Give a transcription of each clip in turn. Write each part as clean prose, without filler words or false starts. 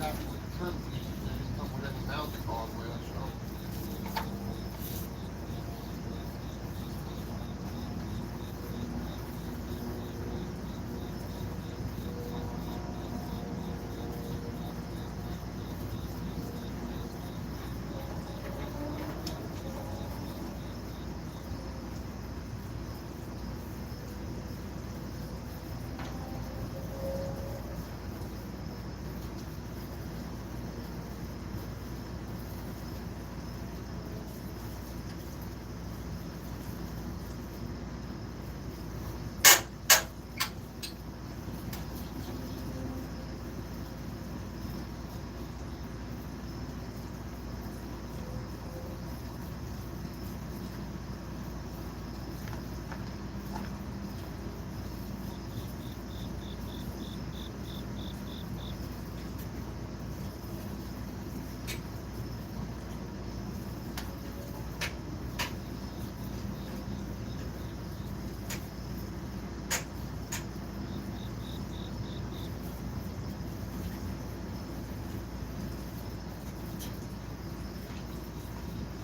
happy with the trim pieces. They didn't come with any mounting hardware, so.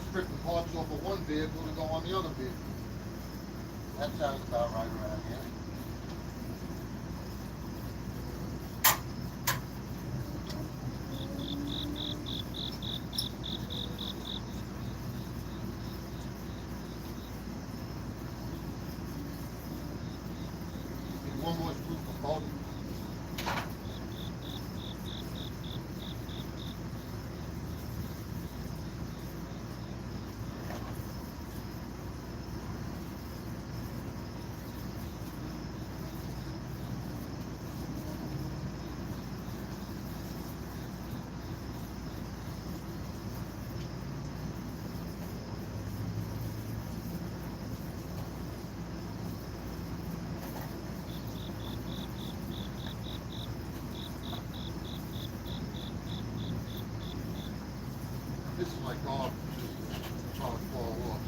Strip the parts off of one vehicle to go on the other vehicle. That sounds about right around here. Need one more screw for both. This is my car, it's trying to fall off.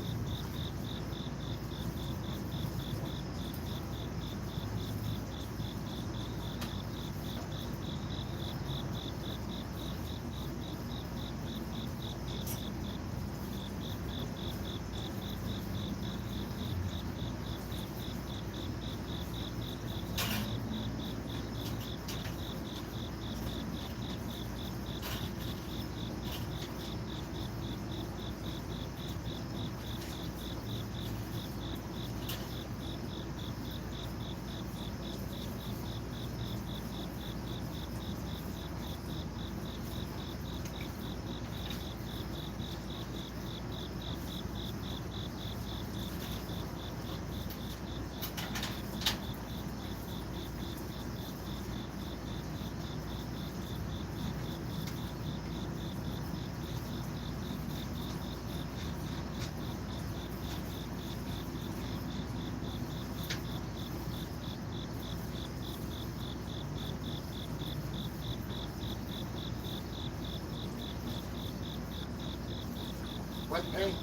Wet paint.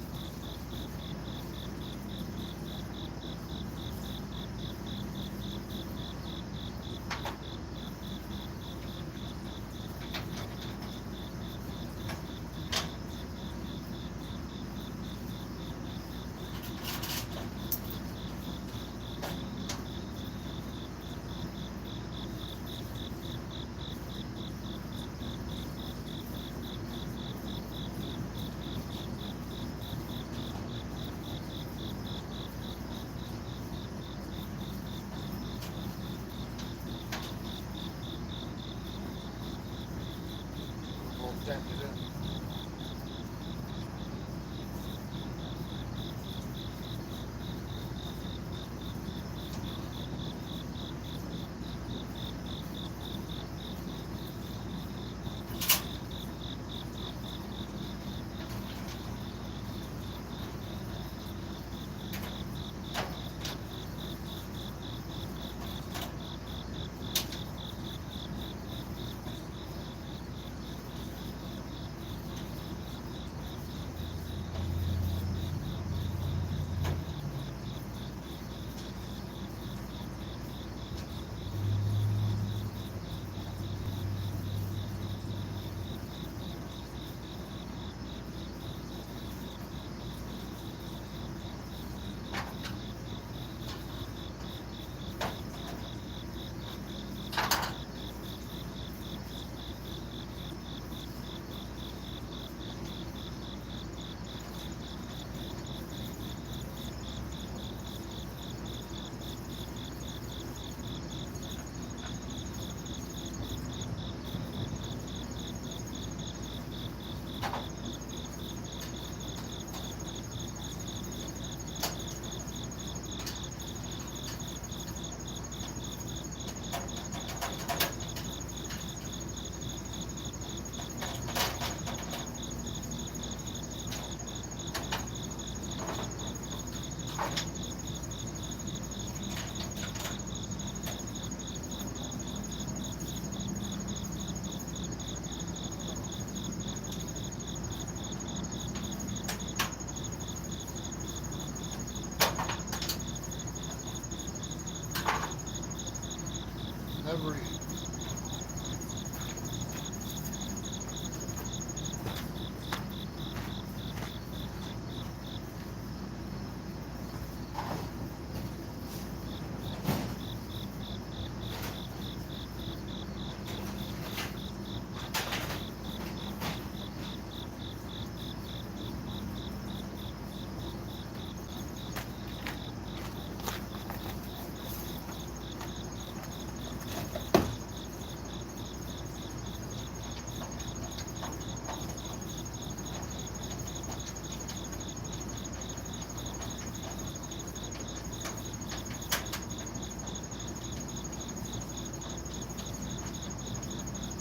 never eat.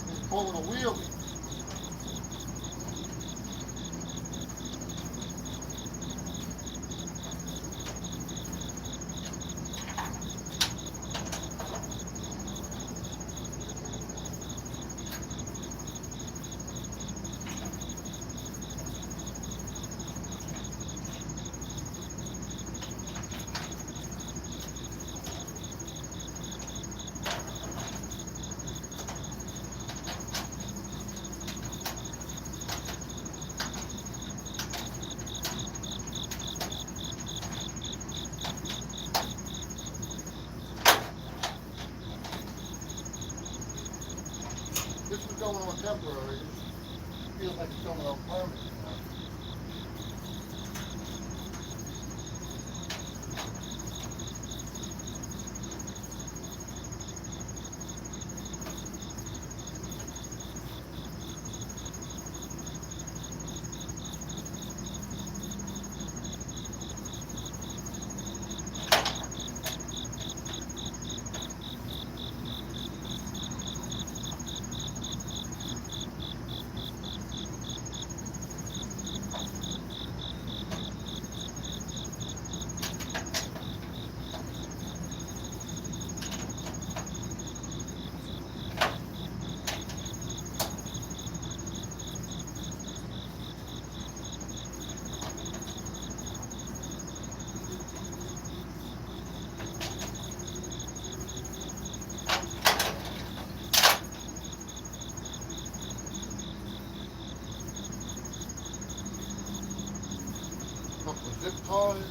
He's pulling a wheelie. This is going on temporary. It feels like it's going on permanent. Couple of zip ties.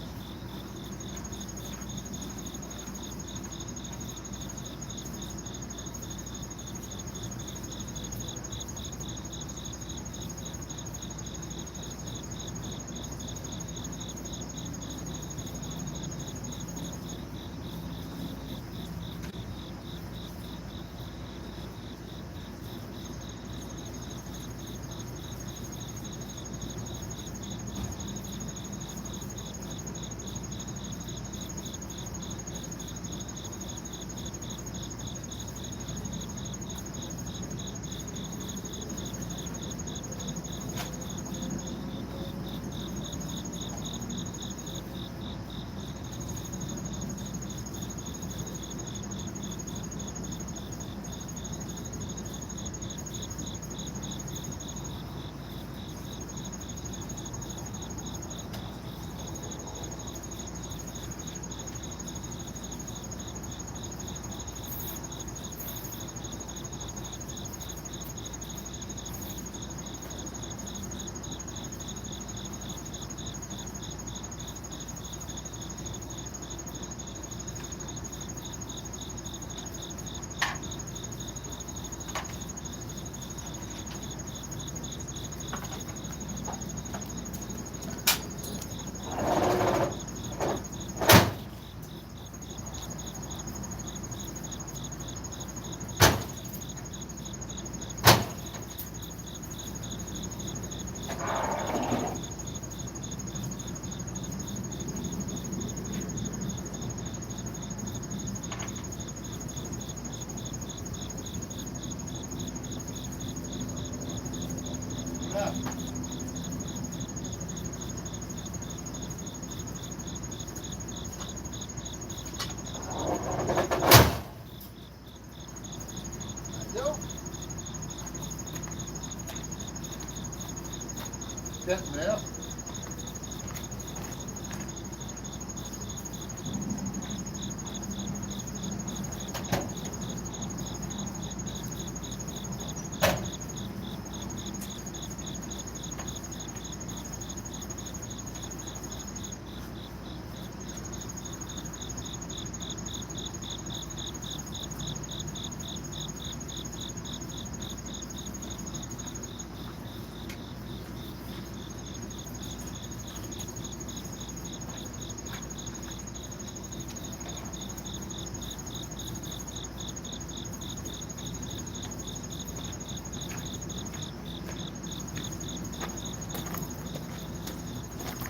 Getting there.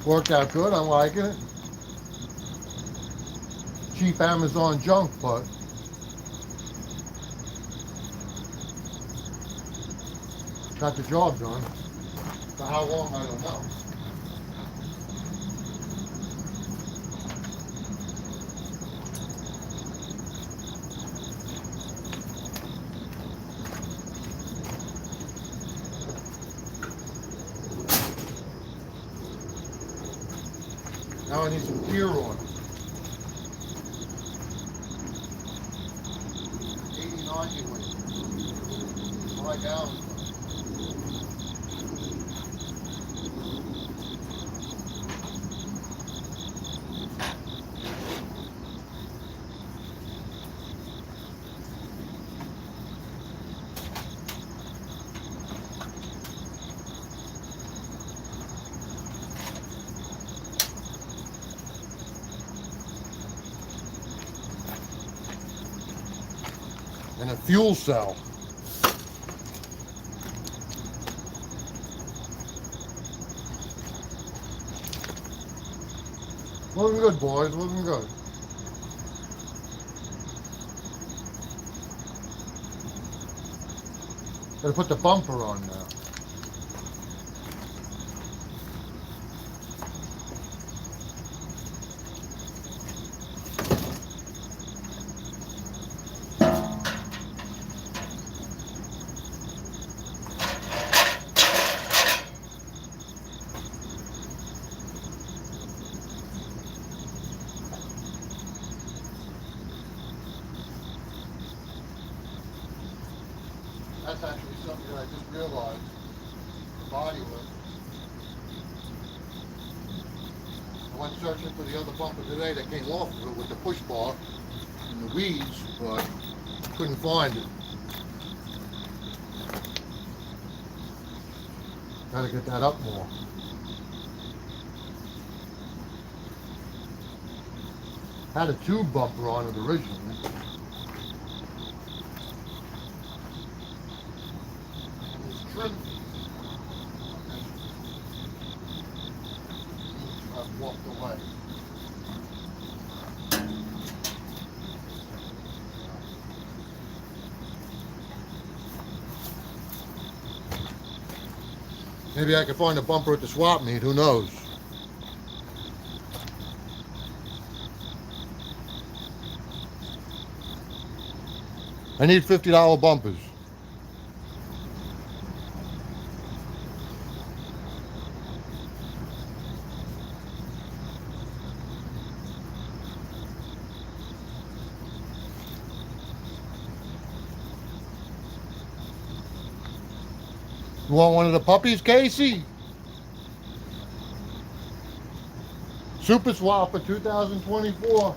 Worked out good. I'm liking it. Cheap Amazon junk, but got the job done. For how long, I don't know. Now I need some gear on it. 80-90 weight. Right down. And a fuel cell. Looking good, boys, looking good. Gotta put the bumper on now. That's actually something that I just realized. The body was. I went searching for the other bumper today that came off of it with the push bar in the weeds, but couldn't find it. Gotta get that up more. Had a tube bumper on it originally. Trim. I've walked away. Maybe I can find a bumper at the swap meet, who knows? I need $50 bumpers. You want one of the puppies, Casey? Super Swapper 2024.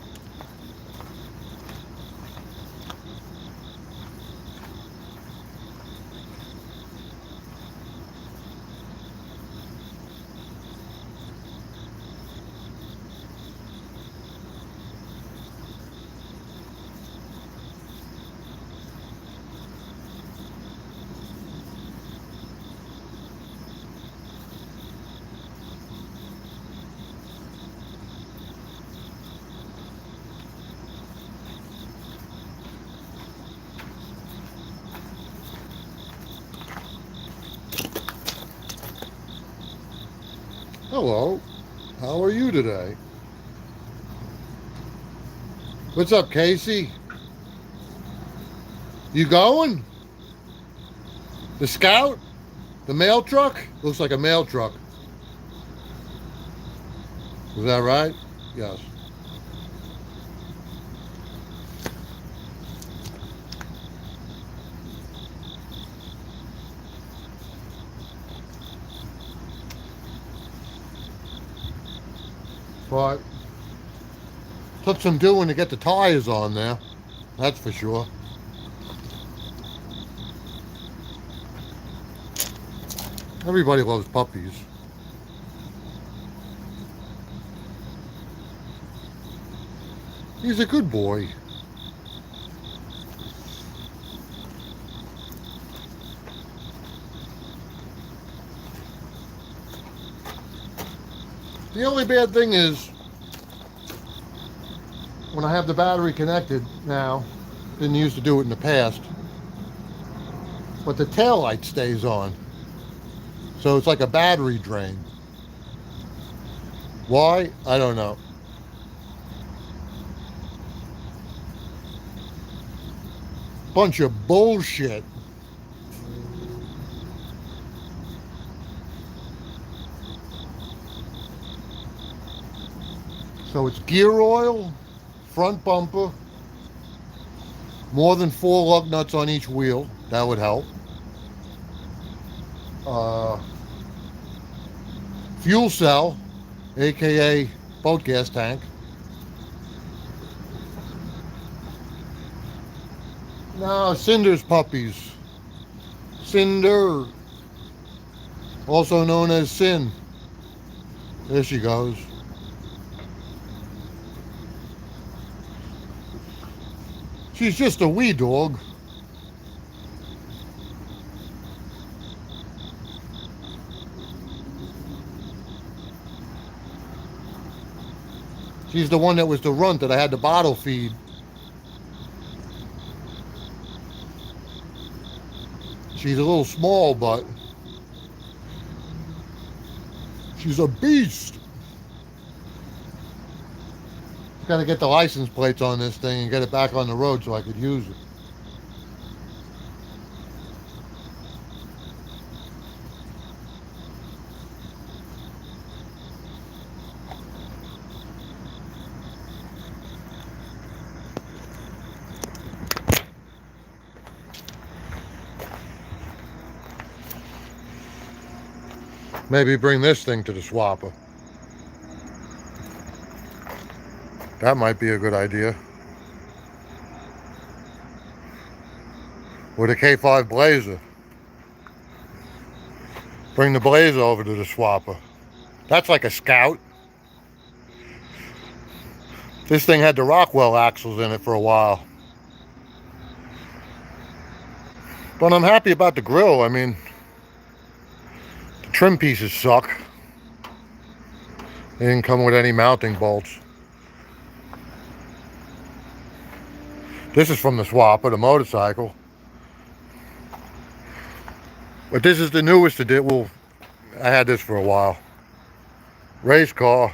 Hello, how are you today? What's up, Casey? You going? The Scout? The mail truck? Looks like a mail truck. Is that right? Yes. But took some doing to get the tires on there, that's for sure. Everybody loves puppies. He's a good boy. The only bad thing is when I have the battery connected now, didn't used to do it in the past, but the tail light stays on. So it's like a battery drain. Why? I don't know. Bunch of bullshit. So it's gear oil, front bumper, more than 4 lug nuts on each wheel. That would help. Fuel cell, aka boat gas tank. No, Cinder's puppies. Cinder, also known as Sin. There she goes. She's just a wee dog. She's the one that was the runt that I had to bottle feed. She's a little small, but she's a beast. Got to get the license plates on this thing and get it back on the road so I could use it. Maybe bring this thing to the swapper. That might be a good idea. With a K5 Blazer. Bring the Blazer over to the swapper. That's like a Scout. This thing had the Rockwell axles in it for a while. But I'm happy about the grill. I mean, the trim pieces suck. They didn't come with any mounting bolts. This is from the swapper, the motorcycle. But this is the newest edition. Well, I had this for a while. Race car.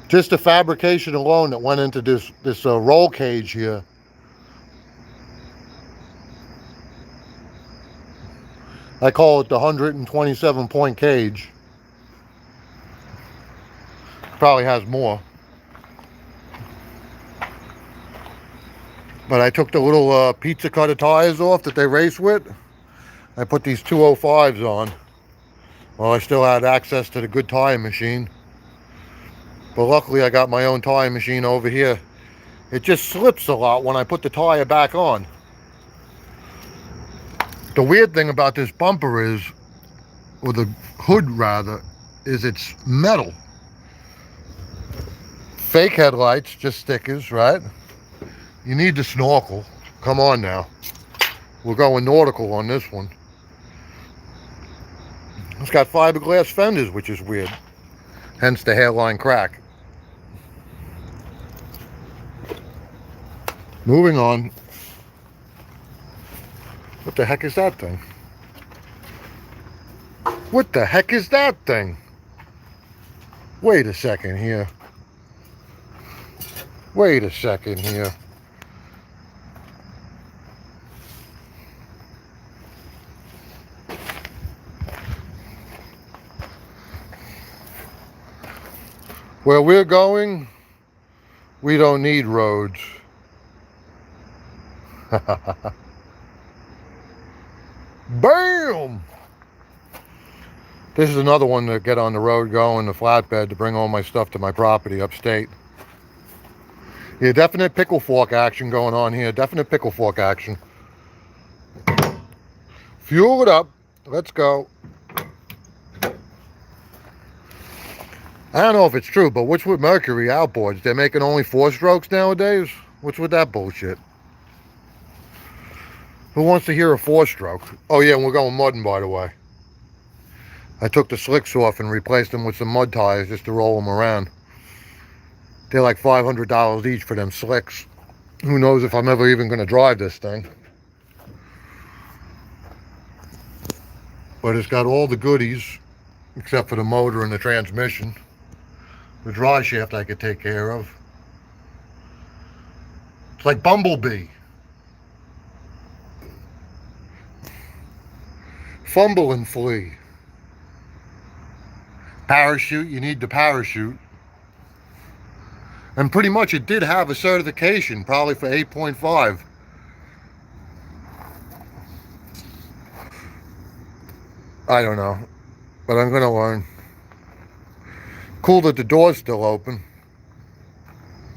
Just the fabrication alone that went into this roll cage here. I call it the 127 point cage. Probably has more. But I took the little pizza cutter tires off that they race with. I put these 205s on. Well, I still had access to the good tire machine. But luckily I got my own tire machine over here. It just slips a lot when I put the tire back on. The weird thing about this bumper is, or the hood rather, is it's metal. Fake headlights, just stickers, right? You need the snorkel. Come on now. We're going nautical on this one. It's got fiberglass fenders, which is weird. Hence the hairline crack. Moving on. What the heck is that thing? What the heck is that thing? Wait a second here. Wait a second here. Where we're going, we don't need roads. Bam! This is another one to get on the road going, the flatbed, to bring all my stuff to my property upstate. Yeah, definite pickle fork action going on here. Definite pickle fork action. Fuel it up. Let's go. I don't know if it's true, but what's with Mercury outboards? They're making only 4 strokes nowadays? What's with that bullshit? Who wants to hear a 4-stroke? Oh yeah, and we're going mudding, by the way. I took the slicks off and replaced them with some mud tires just to roll them around. They're like $500 each for them slicks. Who knows if I'm ever even going to drive this thing. But it's got all the goodies, except for the motor and the transmission. The dry shaft I could take care of. It's like Bumblebee. Fumble and flee. Parachute, you need the parachute. And pretty much it did have a certification, probably for 8.5. I don't know, but I'm gonna learn. Cool that the door's still open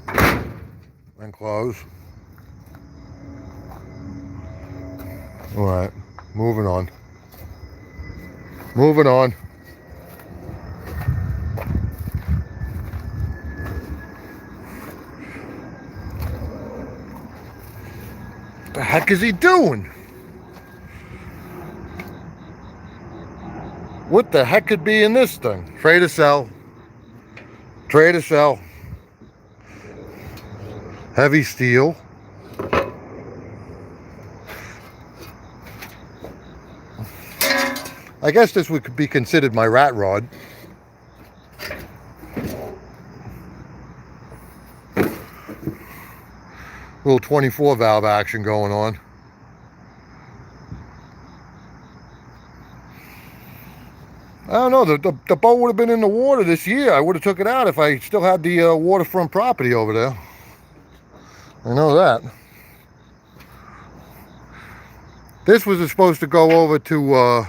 and closed. All right, moving on. Moving on. What the heck is he doing? What the heck could be in this thing? Trade or sell. Trade or sell. Heavy steel. I guess this would be considered my rat rod. Little 24 valve action going on. I don't know, the boat would have been in the water this year. I would have took it out if I still had the waterfront property over there. I know that. This was supposed to go over to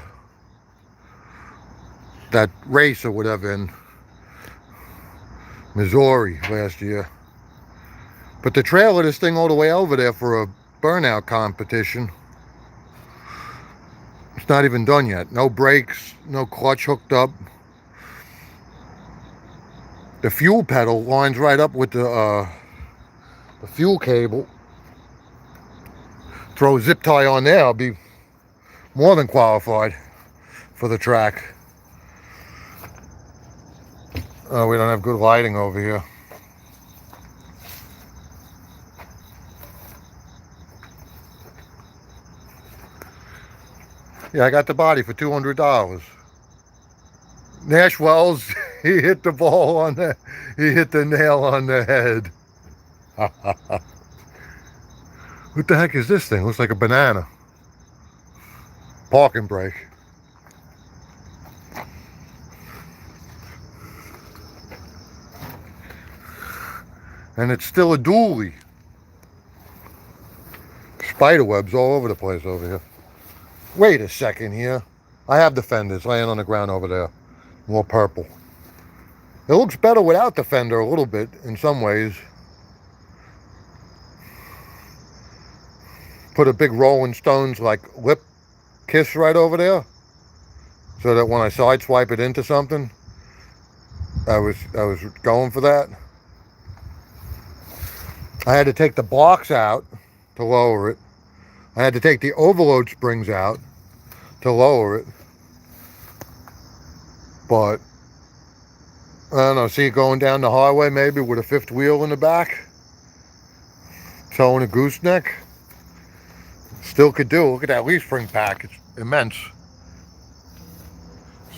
that race or whatever in Missouri last year. But the trailer this thing all the way over there for a burnout competition. It's not even done yet. No brakes, no clutch hooked up. The fuel pedal lines right up with the fuel cable. Throw a zip tie on there, I'll be more than qualified for the track. Oh, we don't have good lighting over here. Yeah, I got the body for $200. Nash Wells, he hit the ball on the, he hit the nail on the head. What the heck is this thing? Looks like a banana. Parking brake. And it's still a dually. Spider webs all over the place over here. Wait a second here. I have the fenders laying on the ground over there. More purple. It looks better without the fender a little bit in some ways. Put a big Rolling Stones like lip kiss right over there. So that when I side swipe it into something, I was going for that. I had to take the blocks out to lower it. I had to take the overload springs out to lower it. But, I don't know, see it going down the highway maybe with a fifth wheel in the back. Towing a gooseneck. Still could do. Look at that leaf spring pack. It's immense.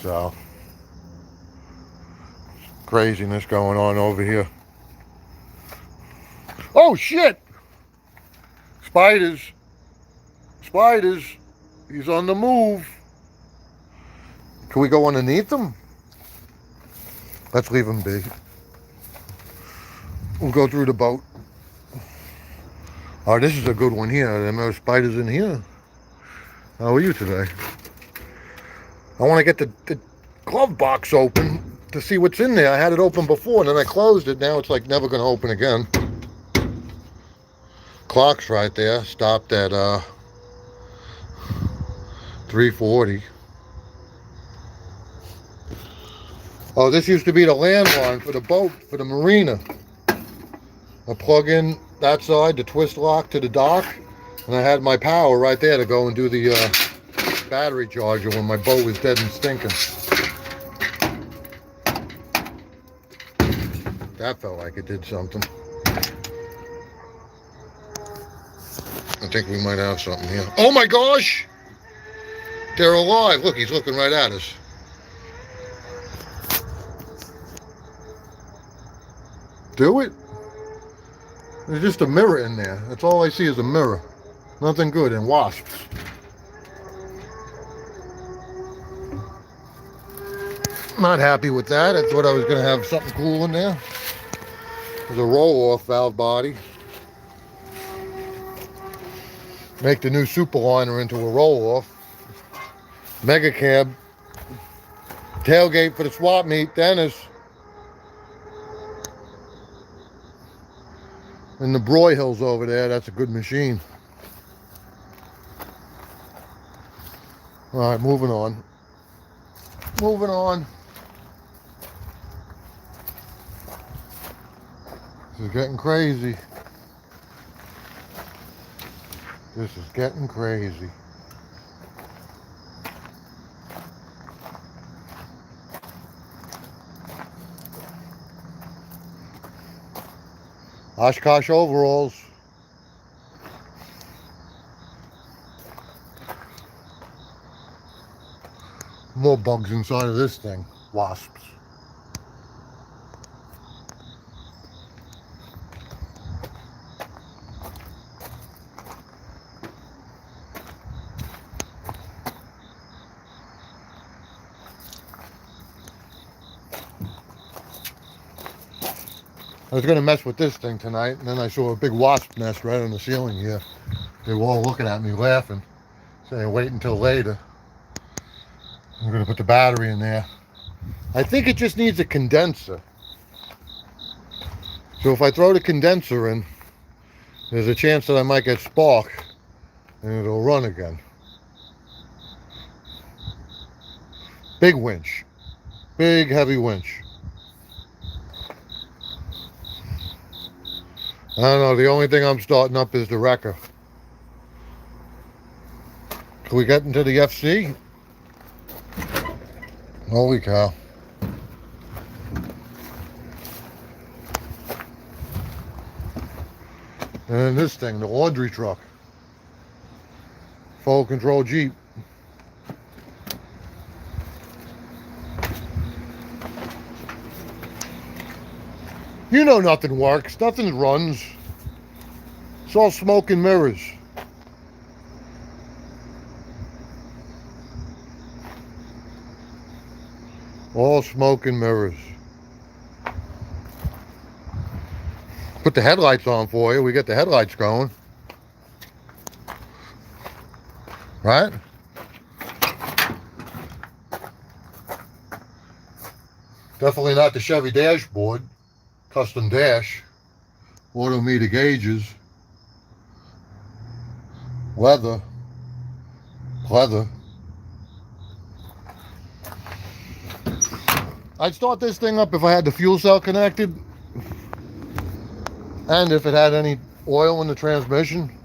So, craziness going on over here. Oh shit! Spiders. Spiders. He's on the move. Can we go underneath them? Let's leave him be. We'll go through the boat. Oh, this is a good one here. There are spiders in here. How are you today? I want to get the glove box open to see what's in there. I had it open before and then I closed it. Now it's like never going to open again. Clock's right there. Stopped at 340. Oh, this used to be the landline for the boat, for the marina. I plug in that side, the twist lock to the dock, And I had my power right there to go and do the battery charger when my boat was dead and stinking. That felt like it did something. I think we might have something here. Oh my gosh! They're alive. Look, he's looking right at us. Do it? There's just a mirror in there. That's all I see is a mirror. Nothing good, and wasps. Not happy with that. I thought I was going to have something cool in there. There's a roll-off valve body. Make the new Superliner into a roll-off. Mega cab. Tailgate for the swap meet, Dennis. And the Broyhills over there, that's a good machine. All right, moving on. Moving on. This is getting crazy. This is getting crazy. Oshkosh overalls. More bugs inside of this thing. Wasps. I was going to mess with this thing tonight, and then I saw a big wasp nest right on the ceiling here. They were all looking at me laughing, saying wait until later. I'm going to put the battery in there. I think it just needs a condenser. So if I throw the condenser in, there's a chance that I might get spark and it'll run again. Big winch. Big heavy winch. I don't know, the only thing I'm starting up is the wrecker. Can we get into the FC? Holy cow. And this thing, the laundry truck. Full control Jeep. You know nothing works, nothing runs. It's all smoke and mirrors. All smoke and mirrors. Put the headlights on for you. We get the headlights going. Right? Definitely not the Chevy dashboard. Custom dash. Auto meter gauges. Leather. I'd start this thing up if I had the fuel cell connected and if it had any oil in the transmission.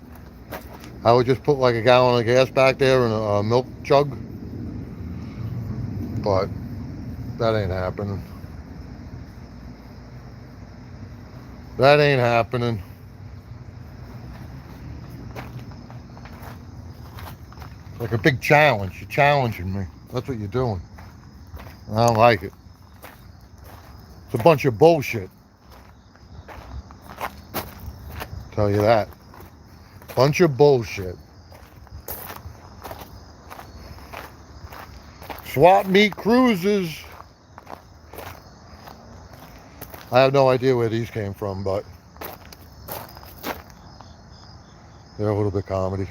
I would just put like a gallon of gas back there and a milk jug, but that ain't happening. That ain't happening. It's like a big challenge. You're challenging me. That's what you're doing. I don't like it. It's a bunch of bullshit. Tell you that. Bunch of bullshit. Swap meet cruises. I have no idea where these came from, but they're a little bit comedy.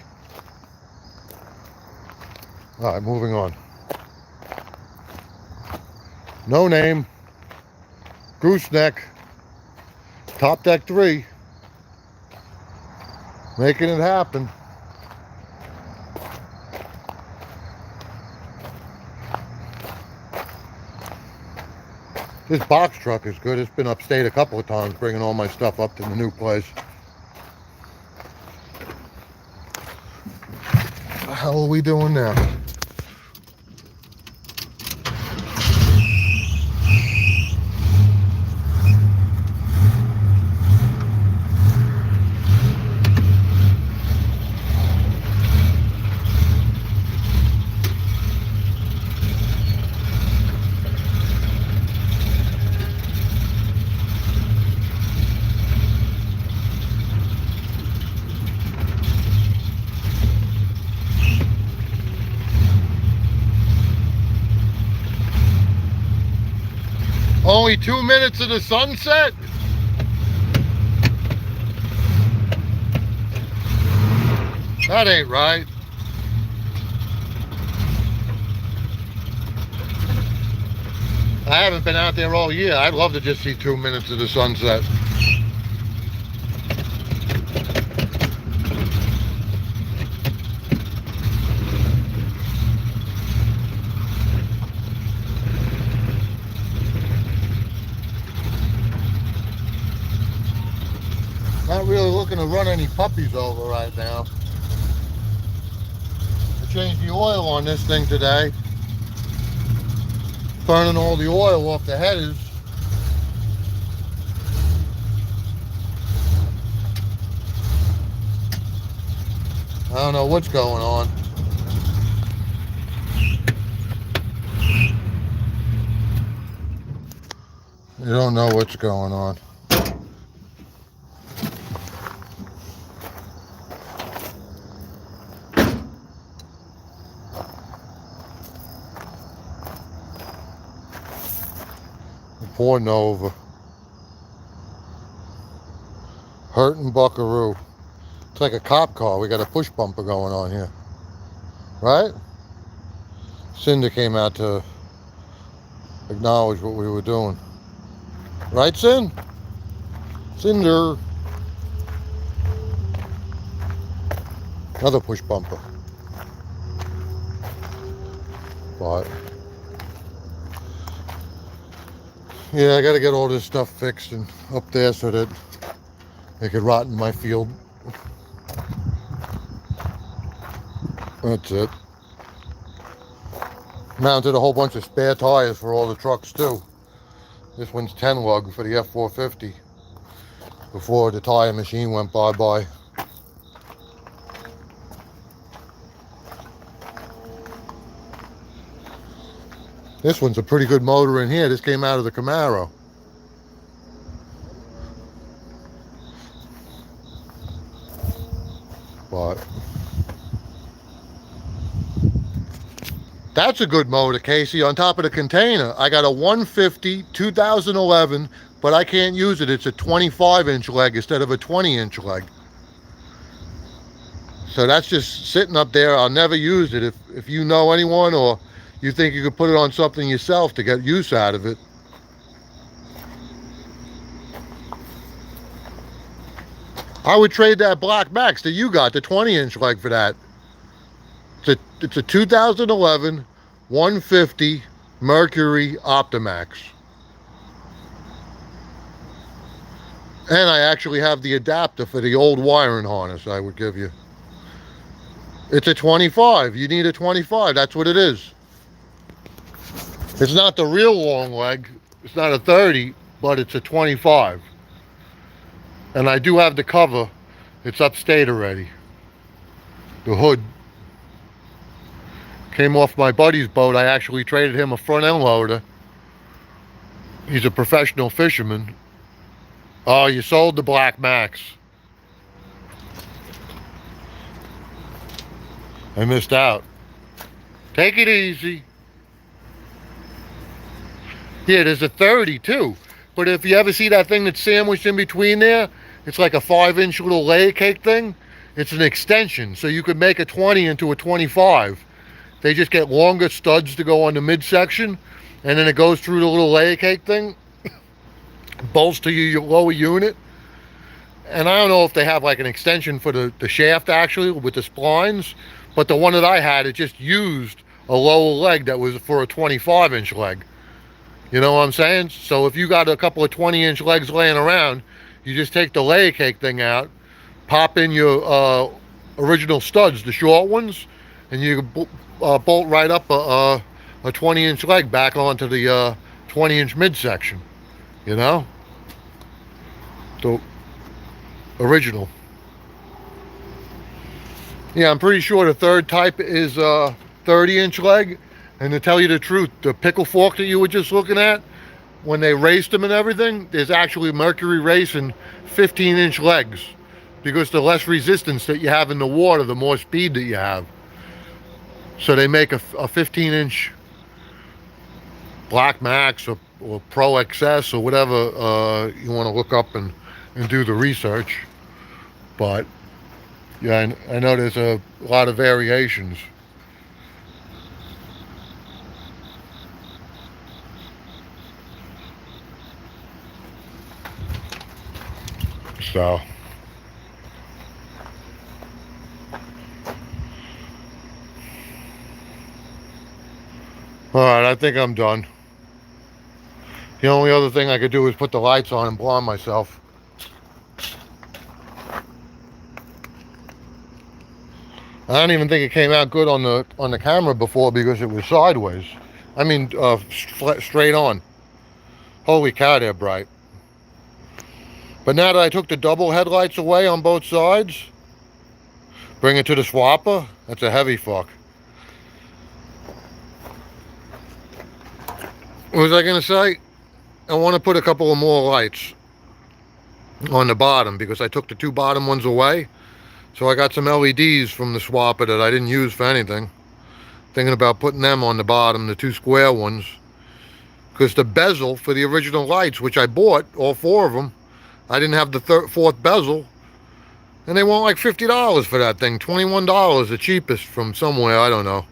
All right, moving on. No name. Gooseneck. Top deck 3. Making it happen. This box truck is good. It's been upstate a couple of times bringing all my stuff up to the new place. hell are we doing now? Only 2 minutes of the sunset? That ain't right. I haven't been out there all year. I'd love to just see 2 minutes of the sunset. Not really looking to run any puppies over right now. I changed the oil on this thing today. Burning all the oil off the headers. I don't know what's going on. You don't know what's going on. Poor Nova. Hurting buckaroo. It's like a cop car. We got a push bumper going on here. Right? Cinder came out to acknowledge what we were doing. Right, Cinder? Cinder. Another push bumper. But yeah, I gotta get all this stuff fixed and up there so that they could rot in my field. That's it. Mounted a whole bunch of spare tires for all the trucks too. This one's 10 lug for the F450 before the tire machine went bye-bye. This one's a pretty good motor in here. This came out of the Camaro. But that's a good motor, Casey. On top of the container, I got a 150 2011, but I can't use it. It's a 25-inch leg instead of a 20-inch leg. So that's just sitting up there. I'll never use it. If you know anyone or you think you could put it on something yourself to get use out of it. I would trade that Black Max that you got, the 20-inch leg, for that. It's a 2011 150 Mercury Optimax. And I actually have the adapter for the old wiring harness I would give you. It's a 25. You need a 25. That's what it is. It's not the real long leg. It's not a 30, but it's a 25. And I do have the cover. It's upstate already. The hood came off my buddy's boat. I actually traded him a front end loader. He's a professional fisherman. Oh, you sold the Black Max. I missed out. Take it easy. Yeah, there's a 30 too. But if you ever see that thing that's sandwiched in between there, it's like a 5-inch little layer cake thing. It's an extension, so you could make a 20 into a 25. They just get longer studs to go on the midsection, and then it goes through the little layer cake thing, bolts to your lower unit. And I don't know if they have like an extension for the shaft actually with the splines, but the one that I had, it just used a lower leg that was for a 25-inch leg. You know what I'm saying? So if you got a couple of 20-inch legs laying around, you just take the layer cake thing out, pop in your original studs, the short ones, and you can bolt right up a 20-inch leg back onto the 20-inch midsection, you know? The original. Yeah, I'm pretty sure the third type is 30-inch leg. And to tell you the truth, the pickle fork that you were just looking at, when they raced them and everything, there's actually mercury racing 15-inch legs, because the less resistance that you have in the water, the more speed that you have. So they make a 15-inch Black Max or Pro XS or whatever you want to look up and do the research. But yeah, I know there's a lot of variations. So all right, I think I'm done. The only other thing I could do is put the lights on and blind myself. I don't even think it came out good on the camera before because it was sideways. I mean, straight on. Holy cow, they're bright. But now that I took the double headlights away on both sides, bring it to the swapper, that's a heavy fuck. What was I gonna say? I want to put a couple of more lights on the bottom because I took the two bottom ones away. So I got some LEDs from the swapper that I didn't use for anything. Thinking about putting them on the bottom, the two square ones. Because the bezel for the original lights, which I bought, all four of them, I didn't have the fourth bezel. And they want like $50 for that thing. $21, the cheapest from somewhere, I don't know.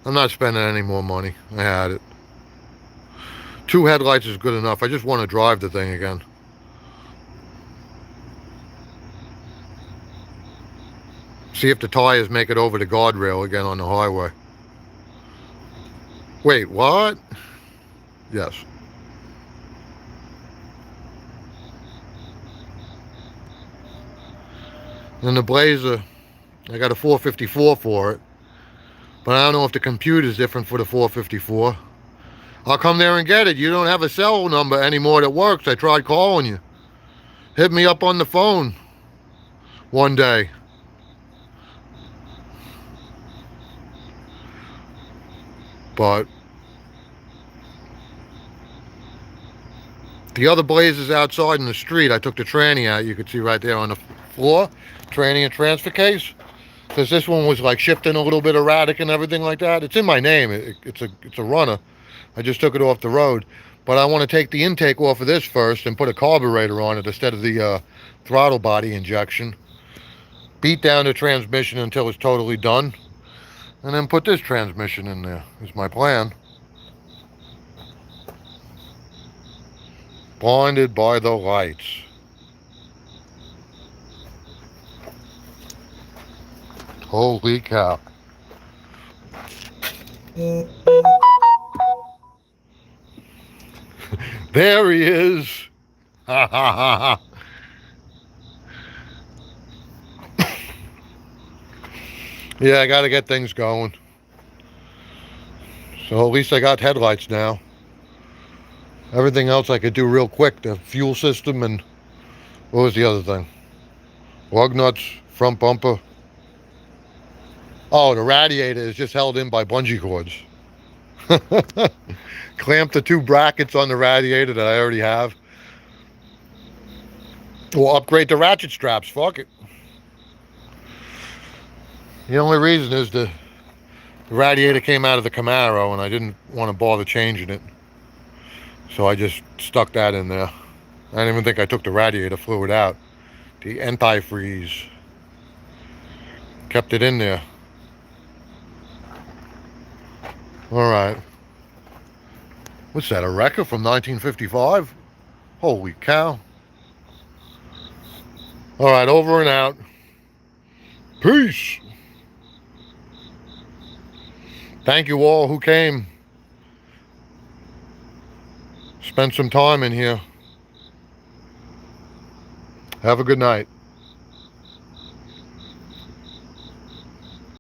I'm not spending any more money. I had it. Two headlights is good enough. I just want to drive the thing again. See if the tires make it over the guardrail again on the highway. Wait, what? Yes. And the Blazer, I got a 454 for it. But I don't know if the computer's different for the 454. I'll come there and get it. You don't have a cell number anymore that works. I tried calling you. Hit me up on the phone one day. But the other Blazers outside in the street, I took the tranny out. You could see right there on the floor. Tranny and transfer case. Because this one was like shifting a little bit erratic and everything like that. It's in my name. It's a runner. I just took it off the road. But I want to take the intake off of this first and put a carburetor on it instead of the throttle body injection. Beat down the transmission until it's totally done. And then put this transmission in there, is my plan. Blinded by the lights. Holy cow. There he is. Ha ha ha ha. Yeah, I gotta get things going. So at least I got headlights now. Everything else I could do real quick. The fuel system and what was the other thing? Lug nuts, front bumper. Oh, the radiator is just held in by bungee cords. Clamp the two brackets on the radiator that I already have. Or upgrade the ratchet straps. Fuck it. The only reason is the radiator came out of the Camaro and I didn't want to bother changing it. So I just stuck that in there. I didn't even think I took the radiator fluid out. The antifreeze. Kept it in there. Alright. What's that, a wrecker from 1955? Holy cow. Alright, over and out. Peace. Thank you all who came. Spent some time in here. Have a good night.